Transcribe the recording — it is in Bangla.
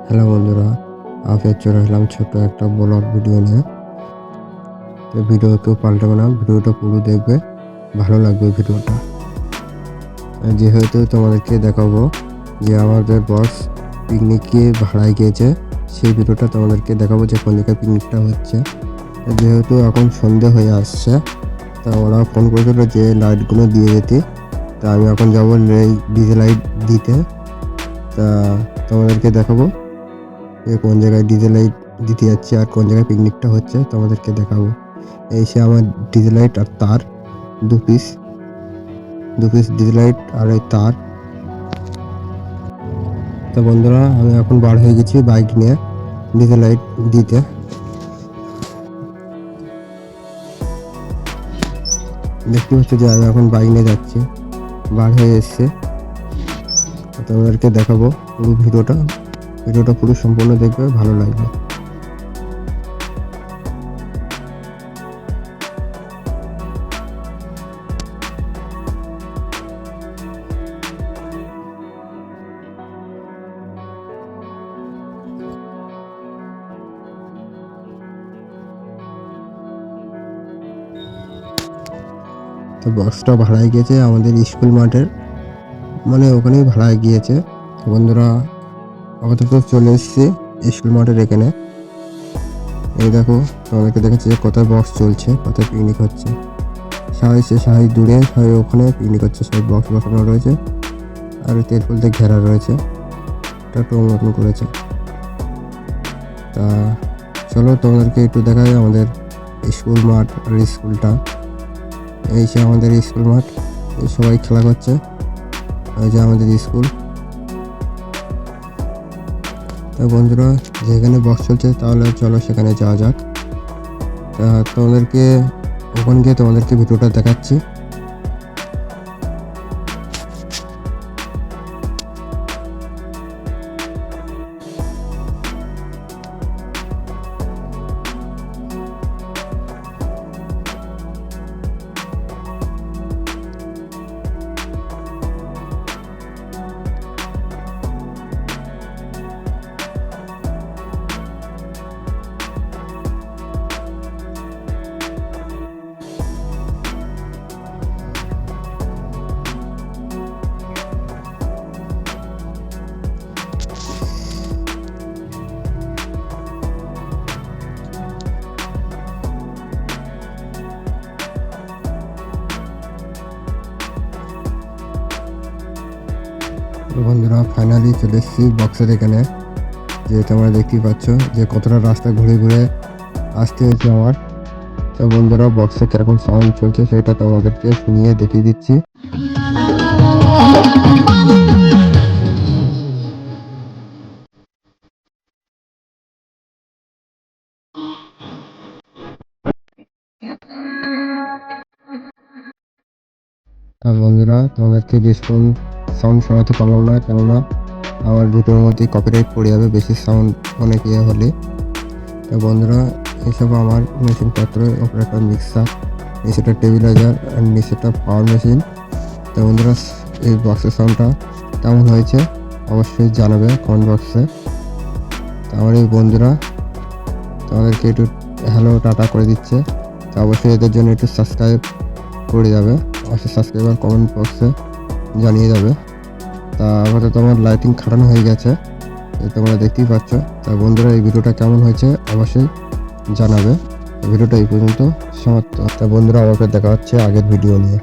হ্যালো বন্ধুরা, আজকে চলে আসলাম ছোট্ট একটা ব্লগ ভিডিও নিয়ে। তো ভিডিও কেউ পাল্টাবে না, ভিডিওটা পুরো দেখবে, ভালো লাগবে ভিডিওটা। যেহেতু তোমাদেরকে দেখাবো যে আমাদের বস পিকনিকে ভাড়ায় গিয়েছে, সেই ভিডিওটা তোমাদেরকে দেখাবো যে কোন জায়গায় পিকনিকটা হচ্ছে। যেহেতু এখন সন্ধে হয়ে আসছে, তা ওরা ফোন করেছিল যে লাইটগুলো দিয়ে যেতে। তা আমি এখন যাবো ডিজে লাইট দিতে। তা তোমাদেরকে দেখাবো যে কোন জায়গায় ডিজে লাইট দিতে যাচ্ছি আর কোন জায়গায় পিকনিকটা হচ্ছে তোমাদেরকে দেখাবো। এই সে আমার ডিজে লাইট আর তার দু পিস ডিজে লাইট আর এই তার। তো বন্ধুরা, আমি এখন বার হয়ে গেছি বাইক নিয়ে ডিজে লাইট দিতে। দেখতে পাচ্ছি যে আমি এখন বাইক নিয়ে যাচ্ছি, বার হয়ে এসছে। তোমাদেরকে দেখাবো পুরো ভিডিওটা পুরো সম্পূর্ণ দেখবে, ভালো লাগবে। তো বক্সটা ভাড়ায় গিয়েছে আমাদের স্কুল মাঠের, মানে ওখানেই ভাড়ায় গিয়েছে। বন্ধুরা, আপাতত চলে এসেছি স্কুল মাঠের এখানে। এই দেখো, তোমাদেরকে দেখাচ্ছি যে কোথায় বক্স চলছে, কোথায় পিকনিক হচ্ছে। সাহাই দূরে, সাহাই ওখানে পিকনিক হচ্ছে, সব বক্স বসানো রয়েছে আর তেরপল দিয়ে ঘেরা রয়েছে, একটা টোল মতন করেছে। তা চলো তোমাদেরকে একটু দেখাই আমাদের স্কুল মাঠ আর স্কুলটা। এই যে আমাদের স্কুল মাঠ, সবাই খেলা করছে। এই যে আমাদের স্কুল। তা বন্ধুরা, যেখানে বক্স চলছে তাহলে চলো সেখানে যাওয়া যাক। তা তোমাদেরকে ওখানে গিয়ে তোমাদেরকে ভিডিওটা দেখাচ্ছি। বন্ধুরা, ফাইনালি চলে এসেছি বক্সের এখানে। যে তোমরা দেখতেই পাচ্ছ যে কতটা রাস্তা ঘুরে ঘুরে আসতে হয়েছে আমার। তো বন্ধুরা, বক্সে কিরকম সাউন্ড চলছে সেটা তোমাদেরকে শুনিয়ে দেখিয়ে দিচ্ছি। আর বন্ধুরা, তোমাদেরকে বেশি সাউন্ড শোনাতে পারলাম না, কেননা আমার ভিডিওর মধ্যে কপিরাইট পড়ে যাবে বেশি সাউন্ড অনেক ইয়ে হলে। তো বন্ধুরা, এইসব আমার মেশিনপত্র, ওপরে একটা মিক্সার, নিচেটা টেবিলাইজার আর নিচেটা পাওয়ার মেশিন। তো বন্ধুরা, এই বক্সের সাউন্ডটা কেমন হয়েছে অবশ্যই জানাবে কমেন্ট বক্সে। তো আমার এই বন্ধুরা তোমাদেরকে একটু হ্যালো টাটা করে দিচ্ছে। তো অবশ্যই এদের জন্য একটু সাবস্ক্রাইব করে যাবে, অবশ্যই সাবস্ক্রাইব আর কমেন্ট বক্সে জানিয়ে যাবে। তা আপাতত আমার লাইটিং খাটানো হয়ে গেছে, তোমরা দেখতেই পাচ্ছ। তা বন্ধুরা, এই ভিডিওটা কেমন হয়েছে অবশ্যই জানাবে। ভিডিওটা এই পর্যন্ত সমাপ্ত। তা বন্ধুরা, আমাকে দেখা হচ্ছে আগের ভিডিও নিয়ে।